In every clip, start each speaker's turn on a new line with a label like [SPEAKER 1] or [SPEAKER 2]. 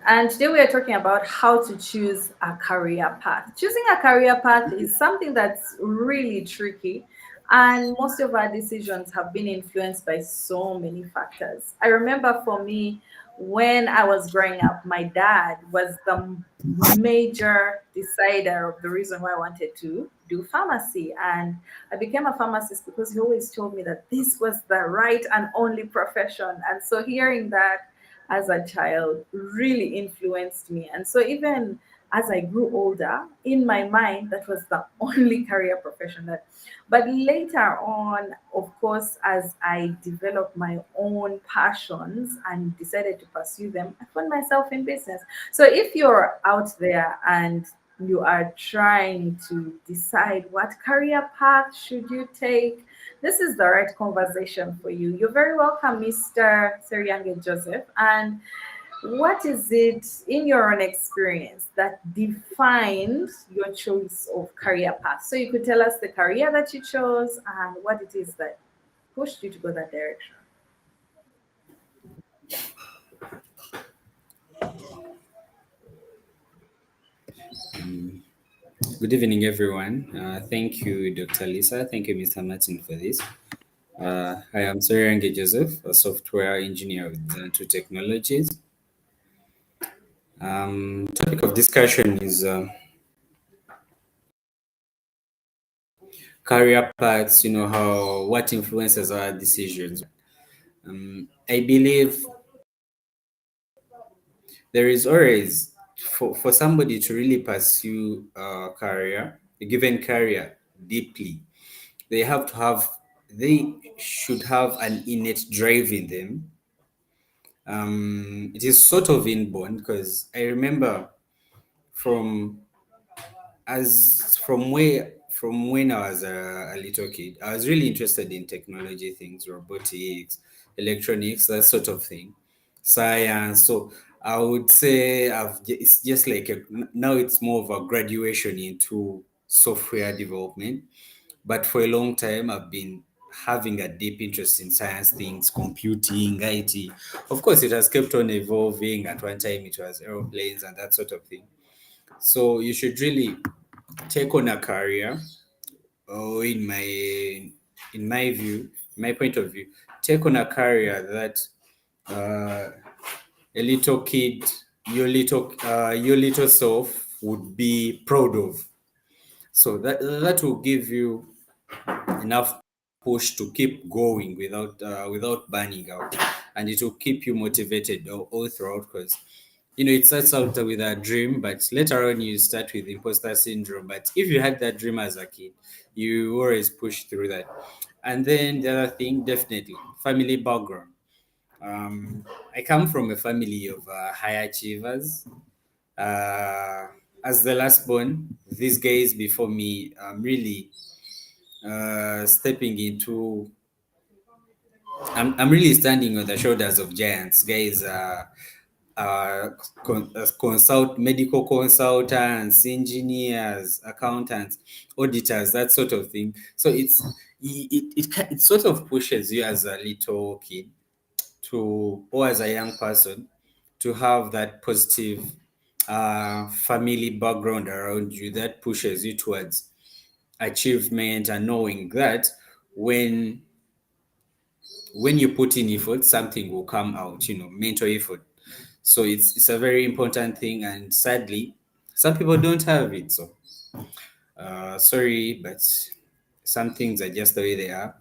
[SPEAKER 1] And today we are talking about how to choose a career path. Choosing a career path is something that's really tricky, and most of our decisions have been influenced by so many factors. I remember for me, when I was growing up, my dad was the major decider of the reason why I wanted to do pharmacy. And I became a pharmacist because he always told me that this was the right and only profession. And so hearing that as a child really influenced me. And so even as I grew older, in my mind, that was the only career profession that. But later on, of course, as I developed my own passions and decided to pursue them, I found myself in business. So if you're out there and you are trying to decide what career path should you take, this is the right conversation for you. You're very welcome, Mr. Seruyange Joseph. And what is it in your own experience that defined your choice of career path? So you could tell us the career that you chose and what it is that pushed you to go that direction.
[SPEAKER 2] Good evening, everyone. Thank you, Dr. Lisa. Thank you, Mr. Martin, for this. I am Seruyange Joseph, a software engineer with Zaantu Technologies. Topic of discussion is career paths. How what influences our decisions. I believe there is always for somebody to really pursue a career, a given career deeply. They have to have they should have an innate drive in them. It is sort of inborn because I remember from from when I was a little kid, I was really interested in technology things, robotics, electronics, that sort of thing, science. So I would say it's just like now it's more of a graduation into software development. But for a long time, I've been having a deep interest in science things, computing, IT. Of course, it has kept on evolving. At one time, it was aeroplanes and that sort of thing. So you should really take on a career, or in my view, my point of view, take on a career that uh, a little kid, your little self would be proud of. So that will give you enough push to keep going without burning out, and it will keep you motivated all throughout because it starts out with a dream, but later on you start with imposter syndrome. But if you had that dream as a kid, you always push through that. And then the other thing, definitely family background. I come from a family of high achievers. uh, as the last born, these guys before me really stepping into I'm really standing on the shoulders of giants, guys. Medical consultants, engineers, accountants, auditors, that sort of thing. So it sort of pushes you as a little kid to, or as a young person, to have that positive family background around you that pushes you towards achievement, and knowing that when when you put in effort, something will come out, mental effort. So it's a very important thing, and sadly, some people don't have it. So sorry, but some things are just the way they are.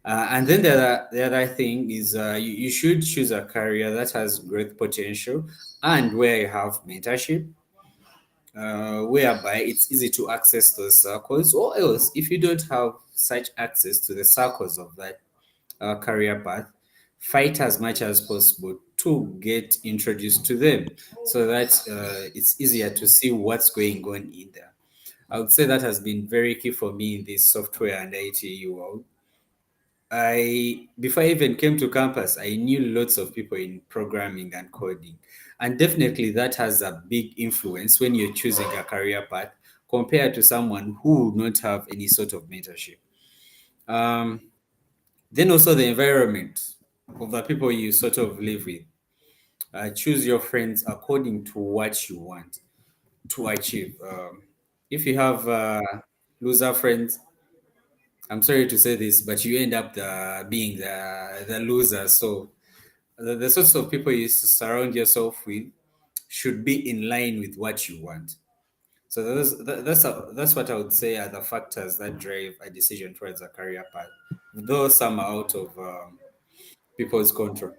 [SPEAKER 2] And then the other thing is you should choose a career that has growth potential and where you have mentorship, whereby it's easy to access those circles, or else if you don't have such access to the circles of that career path, fight as much as possible to get introduced to them so that it's easier to see what's going on in there. I would say that has been very key for me in this software and IT world. Before I even came to campus, I knew lots of people in programming and coding. And definitely that has a big influence when you're choosing a career path compared to someone who would not have any sort of mentorship. Then also the environment of the people you sort of live with. Choose your friends according to what you want to achieve. If you have loser friends, I'm sorry to say this, but you end up being the loser. So the sorts of people you surround yourself with should be in line with what you want. So that's what I would say are the factors that drive a decision towards a career path, though some are out of people's control.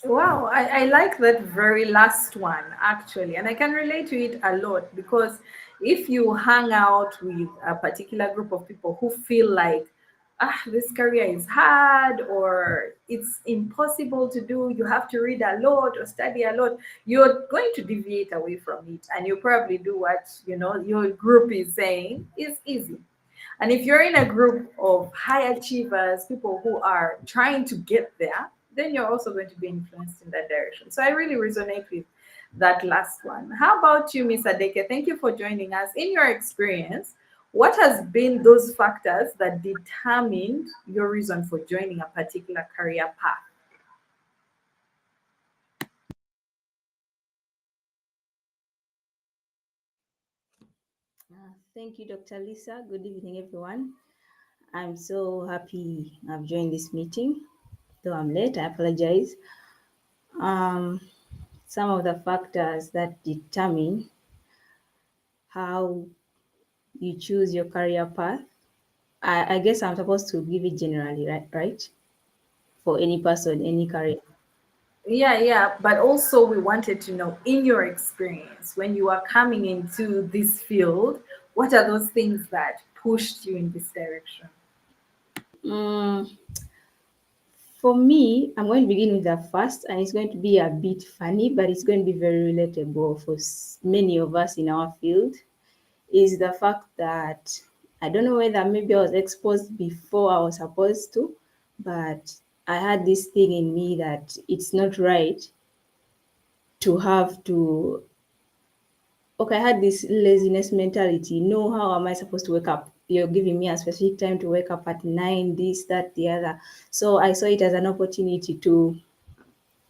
[SPEAKER 1] Wow, I like that very last one actually, and I can relate to it a lot because if you hang out with a particular group of people who feel like, this career is hard or it's impossible to do, you have to read a lot or study a lot, you're going to deviate away from it and you probably do what your group is saying is easy. And if you're in a group of high achievers, people who are trying to get there, then you're also going to be influenced in that direction. So I really resonate with that last one. How about you, Miss Adeke? Thank you for joining us. In your experience, what has been those factors that determined your reason for joining a particular career path?
[SPEAKER 3] Thank you, Dr. Lisa. Good evening, everyone. I'm so happy I've joined this meeting. Though I'm late, I apologize. Um, some of the factors that determine how you choose your career path. I guess I'm supposed to give it generally, right? Right? For any person, any career.
[SPEAKER 1] Yeah, but also we wanted to know, in your experience, when you are coming into this field, what are those things that pushed you in this direction?
[SPEAKER 3] Mm, for me, I'm going to begin with the first, and it's going to be a bit funny, but it's going to be very relatable for many of us in our field. Is the fact that I don't know whether maybe I was exposed before I was supposed to, but I had this thing in me that it's not right to have to. Okay, I had this laziness mentality. No, how am I supposed to wake up? You're giving me a specific time to wake up at 9, this, that, the other. So I saw it as an opportunity to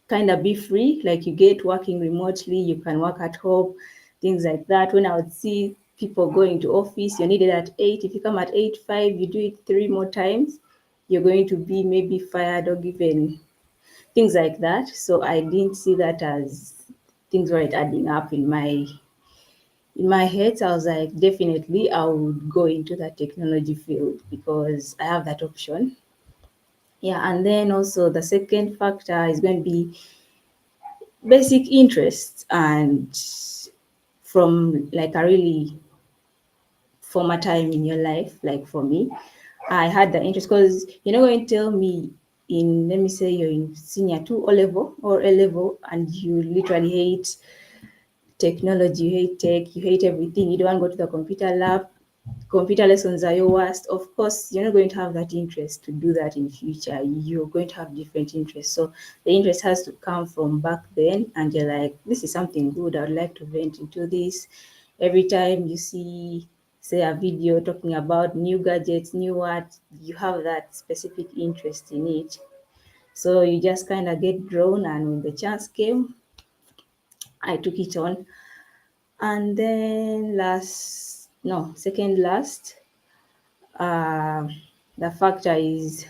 [SPEAKER 3] kind of be free, like you get working remotely, you can work at home, things like that. When I would see people going to office, you're needed at 8. If you come at 8:05, you do it 3 more times, you're going to be maybe fired or given things like that. So I didn't see that as things weren't adding up in my head. So I was like, definitely I would go into that technology field because I have that option. Yeah, and then also the second factor is going to be basic interests, and from like a really former time in your life, like for me, I had the interest because you're not going to tell me in, let me say you're in senior two O level or A level and you literally hate technology, you hate tech, you hate everything, you don't want to go to the computer lab, computer lessons are your worst. Of course, you're not going to have that interest to do that in future. You're going to have different interests. So the interest has to come from back then, and you're like, this is something good. I'd like to vent into this. Every time you see, say, a video talking about new gadgets, new what, you have that specific interest in it. So you just kind of get drawn, and when the chance came, I took it on. And then second last, uh, the factor is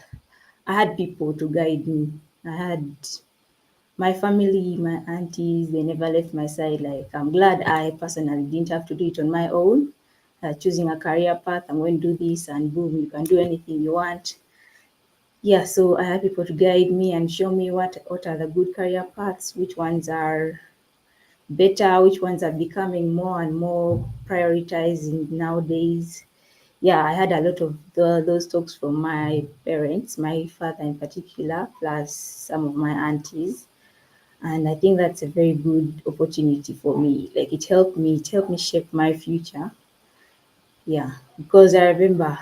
[SPEAKER 3] I had people to guide me. I had my family, my aunties, they never left my side. Like, I'm glad I personally didn't have to do it on my own. Choosing a career path, I'm going to do this, and boom, you can do anything you want. Yeah, so I had people to guide me and show me what are the good career paths, which ones are better, which ones are becoming more and more prioritized nowadays. Yeah, I had a lot of those talks from my parents, my father in particular, plus some of my aunties. And I think that's a very good opportunity for me. Like, it helped me shape my future. Yeah, because I remember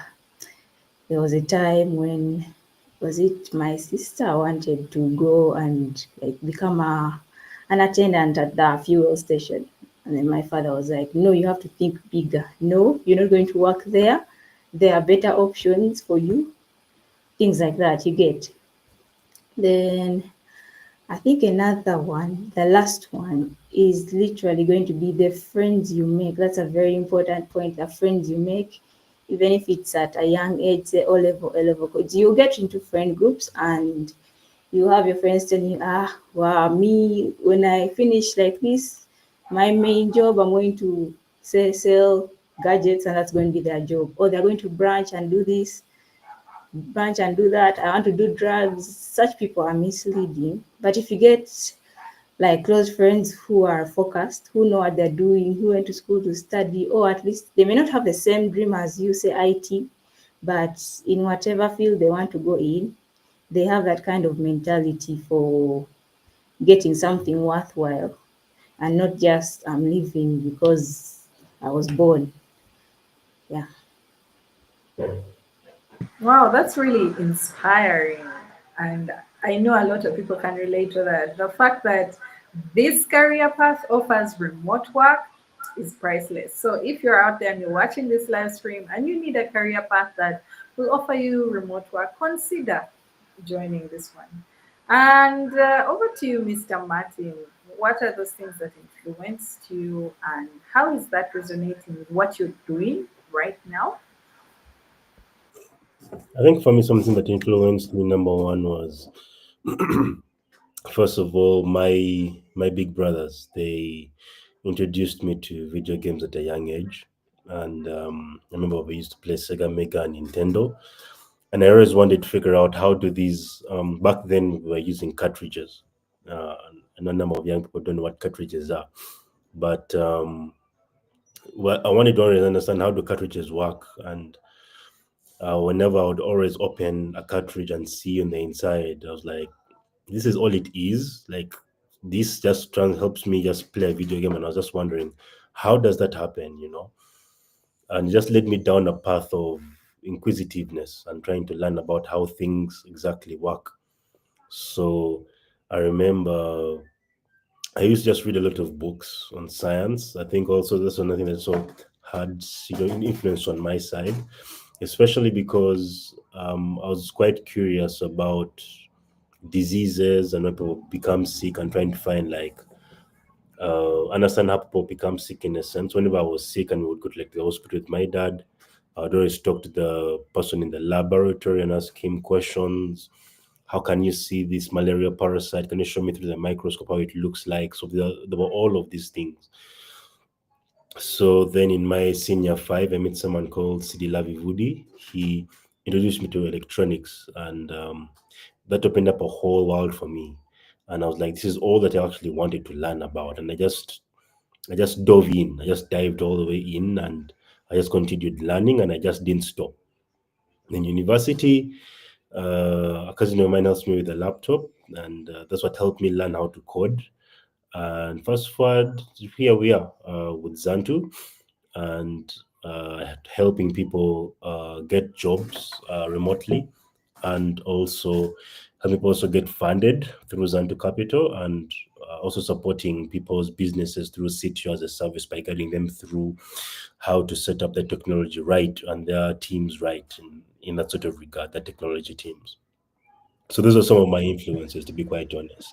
[SPEAKER 3] there was a time when, was it my sister wanted to go and like become an attendant at the fuel station. And then my father was like, no, you have to think bigger. No, you're not going to work there. There are better options for you. Things like that, you get. Then I think another one, the last one, is literally going to be the friends you make. That's a very important point. The friends you make, even if it's at a young age, say O level, A level, because you get into friend groups and you have your friends telling you, wow, me, when I finish like this, my main job, I'm going to say sell gadgets, and that's going to be their job. Or they're going to branch and do this, branch and do that. I want to do drugs. Such people are misleading. But if you get like close friends who are focused, who know what they're doing, who went to school to study, or at least they may not have the same dream as you, say IT, but in whatever field they want to go in, they have that kind of mentality for getting something worthwhile and not just I'm living because I was born. Yeah.
[SPEAKER 1] Wow, that's really inspiring. And I know a lot of people can relate to that. The fact that this career path offers remote work is priceless. So if you're out there and you're watching this live stream and you need a career path that will offer you remote work, consider joining this one. And over to you, Mr. Martin. What are those things that influenced you, and how is that resonating with what you're doing right now?
[SPEAKER 4] I think for me, something that influenced me, number one, was first of all my big brothers. They introduced me to video games at a young age, and I remember we used to play Sega Mega and Nintendo, and I always wanted to figure out how do these. Back then, we were using cartridges. And a number of young people don't know what cartridges are, but well, I wanted to always understand how do cartridges work, and whenever I would always open a cartridge and see on the inside, I was like, this is all it is. Like, this just helps me just play a video game. And I was just wondering, how does that happen, And it just led me down a path of inquisitiveness and trying to learn about how things exactly work. So I remember I used to just read a lot of books on science. I think also that's another thing that so had an influence on my side, especially because I was quite curious about diseases and when people become sick and trying to find like understand how people become sick in a sense. Whenever I was sick and we would go to like the hospital with my dad, I'd always talk to the person in the laboratory and ask him questions. How can you see this malaria parasite? Can you show me through the microscope how it looks like? So there were all of these things. So then in my senior five, I met someone called Sidi Lavivudi. He introduced me to electronics, and that opened up a whole world for me. And I was like, this is all that I actually wanted to learn about. And I just dove in. I just dived all the way in, and I just continued learning, and I just didn't stop. In university, a cousin of mine helped me with a laptop, and that's what helped me learn how to code. And fast forward, here we are with Zaantu, and helping people get jobs remotely, and also helping people also get funded through Zaantu Capital, and also supporting people's businesses through CTO as a service by guiding them through how to set up the technology right and their teams right in that sort of regard, the technology teams. So those are some of my influences, to be quite honest.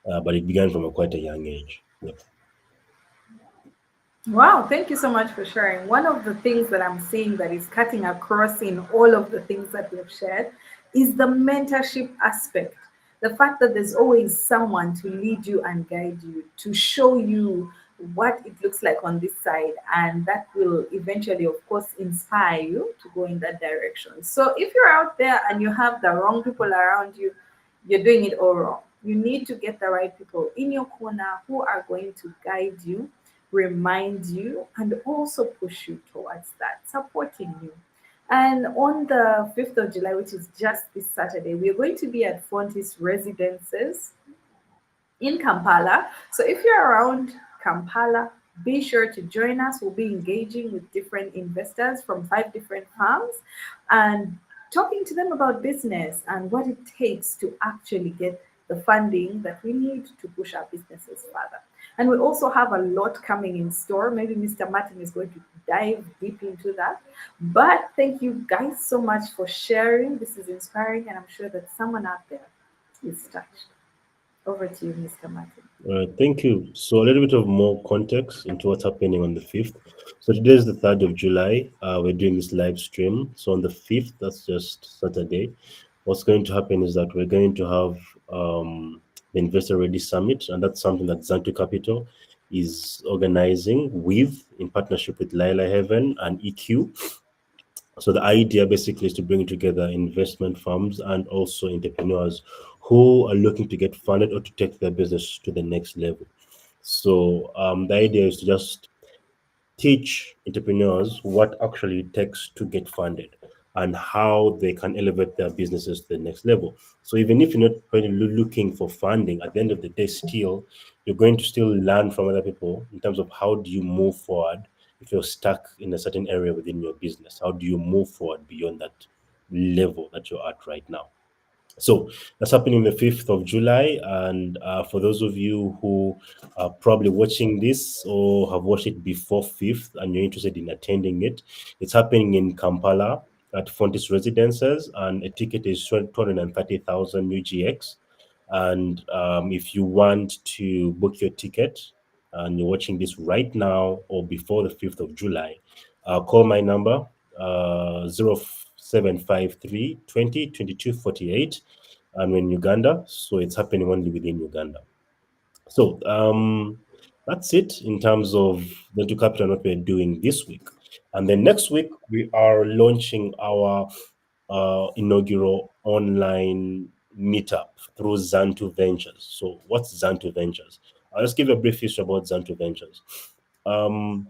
[SPEAKER 4] But it began from quite a young age. Yep.
[SPEAKER 1] Wow, thank you so much for sharing. One of the things that I'm seeing that is cutting across in all of the things that we've shared is the mentorship aspect. The fact that there's always someone to lead you and guide you, to show you what it looks like on this side, and that will eventually, of course, inspire you to go in that direction. So if you're out there and you have the wrong people around you, you're doing it all wrong. You need to get the right people in your corner who are going to guide you, remind you, and also push you towards that, supporting you. And on the 5th of July, which is just this Saturday, we're going to be at Fontis Residences in Kampala. So if you're around Kampala, be sure to join us. We'll be engaging with different investors from 5 different firms and talking to them about business and what it takes to actually get the funding that we need to push our businesses further. And we also have a lot coming in store. Maybe Mr. Martin is going to dive deep into that. But thank you guys so much for sharing. This is inspiring, and I'm sure that someone out there is touched. Over to you, Mr. Martin.
[SPEAKER 4] Thank you. So a little bit of more context into what's happening on the 5th. So today is the 3rd of July. We're doing this live stream. So on the 5th, that's just Saturday, what's going to happen is that we're going to have the Investor Ready Summit, and that's something that Zaantu Capital is organizing with in partnership with Lila Heaven and EQ. So the idea basically is to bring together investment firms and also entrepreneurs who are looking to get funded or to take their business to the next level. So the idea is to just teach entrepreneurs what actually it takes to get funded and how they can elevate their businesses to the next level. So even if you're not really looking for funding, at the end of the day, still you're going to still learn from other people in terms of how do you move forward if you're stuck in a certain area within your business. How do you move forward beyond that level that you're at right now? So that's happening the 5th of July. And for those of you who are probably watching this or have watched it before 5th and you're interested in attending it, it's happening in Kampala at Fontis Residences, and a ticket is 230,000 UGX. And if you want to book your ticket and you're watching this right now or before the 5th of July, call my number 0753 and we're in Uganda, so it's happening only within Uganda. So that's it in terms of the two capital and what we're doing this week. And then next week we are launching our inaugural online meetup through Zaantu Ventures. So what's Zaantu Ventures? I'll just give a brief history about Zaantu Ventures. In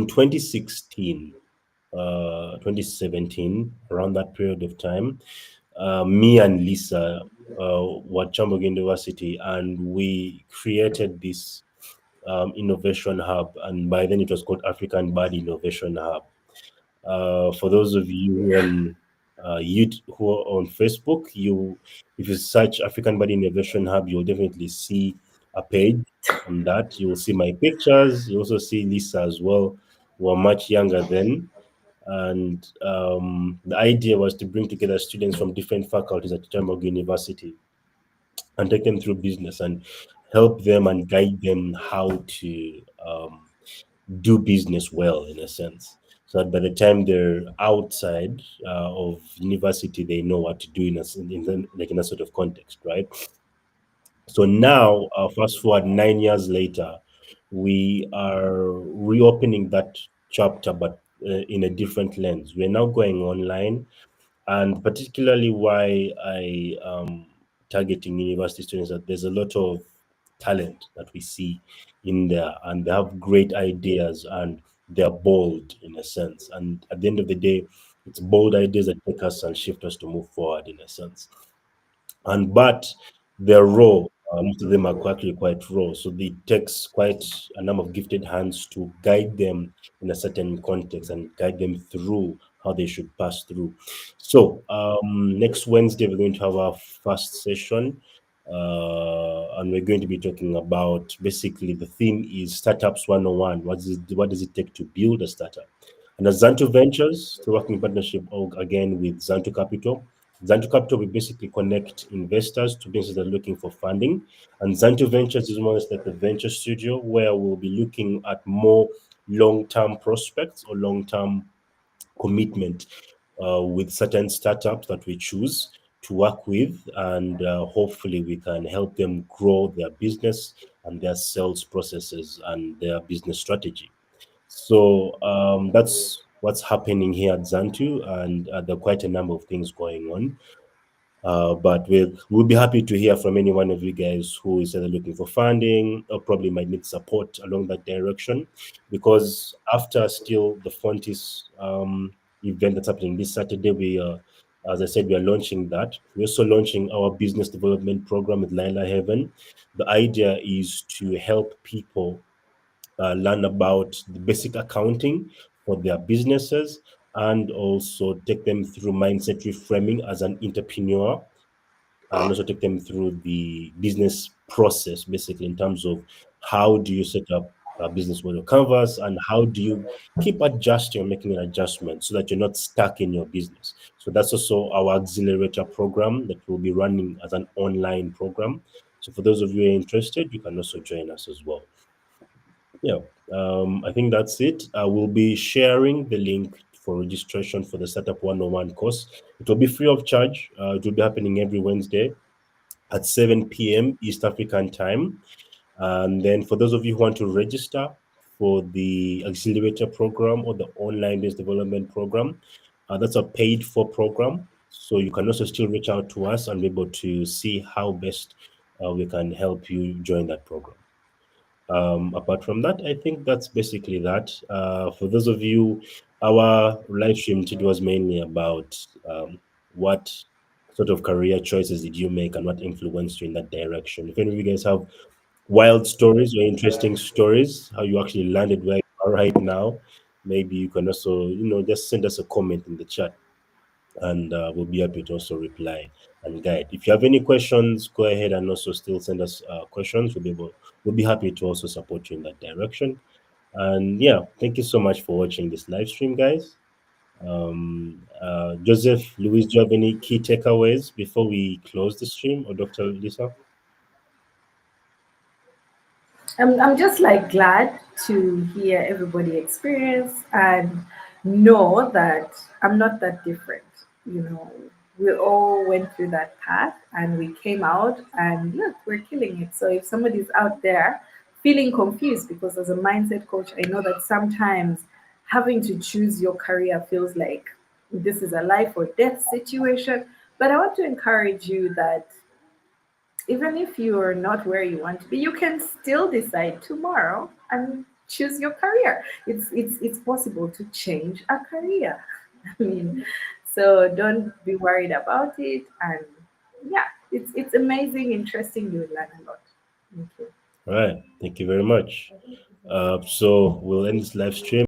[SPEAKER 4] 2017, around that period of time, me and Lisa were at Chamberg University, and we created this innovation hub, and by then it was called African Body Innovation Hub. For those of you who are on Facebook, if you search African Body Innovation Hub, you'll definitely see a page on that. You will see my pictures. You also see Lisa as well, who are much younger then. And the idea was to bring together students from different faculties at Tumwine University and take them through business and help them and guide them how to do business well, in a sense, so that by the time they're outside of university, they know what to do like in a sort of context, right? So now, fast forward 9 years later, we are reopening that chapter, but in a different lens. We're now going online, and particularly why I targeting university students, that there's a lot of talent that we see in there, and they have great ideas, and they're bold in a sense. And at the end of the day, it's bold ideas that take us and shift us to move forward in a sense. But they're raw. Most of them are actually quite raw, so it takes quite a number of gifted hands to guide them in a certain context and guide them through how they should pass through. So next Wednesday we're going to have our first session, and we're going to be talking about, basically the theme is Startups 101. What does it take to build a startup? And as Zaantu Ventures, through working in partnership again with Zaantu Capital. Zaantu Capital will basically connect investors to businesses that are looking for funding. And Zaantu Ventures is more or less like the venture studio, where we'll be looking at more long-term prospects or long-term commitment with certain startups that we choose to work with. And hopefully we can help them grow their business and their sales processes and their business strategy. So that's what's happening here at Zaantu, and there are quite a number of things going on. But we'll be happy to hear from any one of you guys who is either looking for funding or probably might need support along that direction. Because after still the Fontis event that's happening this Saturday, as I said, we are launching that. We're also launching our business development program with Lila Heaven. The idea is to help people learn about the basic accounting for their businesses, and also take them through mindset reframing as an entrepreneur, and also take them through the business process, basically in terms of how do you set up a business model canvas, and how do you keep adjusting or making an adjustment so that you're not stuck in your business. So that's also our accelerator program that we'll be running as an online program. So for those of you who are interested, you can also join us as well. Yeah, I think that's it. I will be sharing the link for registration for the Startup 101 course. It will be free of charge. It will be happening every Wednesday at 7 p.m. East African time. And then for those of you who want to register for the accelerator program or the online based development program, that's a paid for program. So you can also still reach out to us and be able to see how best we can help you join that program. Apart from that, I think that's basically that. For those of you, our live stream today was mainly about what sort of career choices did you make and what influenced you in that direction. If any of you guys have wild stories or interesting stories, how you actually landed where you are right now, maybe you can also, just send us a comment in the chat and we'll be happy to also reply and guide. If you have any questions, go ahead and also still send us questions. We'll be happy to also support you in that direction. And yeah, thank you so much for watching this live stream, guys. Joseph, Louise, do you have any key takeaways before we close the stream, or Dr. Lisa?
[SPEAKER 1] I'm just like glad to hear everybody experience and know that I'm not that different. You know, we all went through that path and we came out and look, we're killing it. So if somebody's out there feeling confused, because as a mindset coach, I know that sometimes having to choose your career feels like this is a life or death situation. But I want to encourage you that even if you're not where you want to be, you can still decide tomorrow and choose your career. It's possible to change a career. I mean, so don't be worried about it. And yeah, it's amazing, interesting. You will learn a lot. Thank you.
[SPEAKER 4] All right, thank you very much. So we'll end this live stream.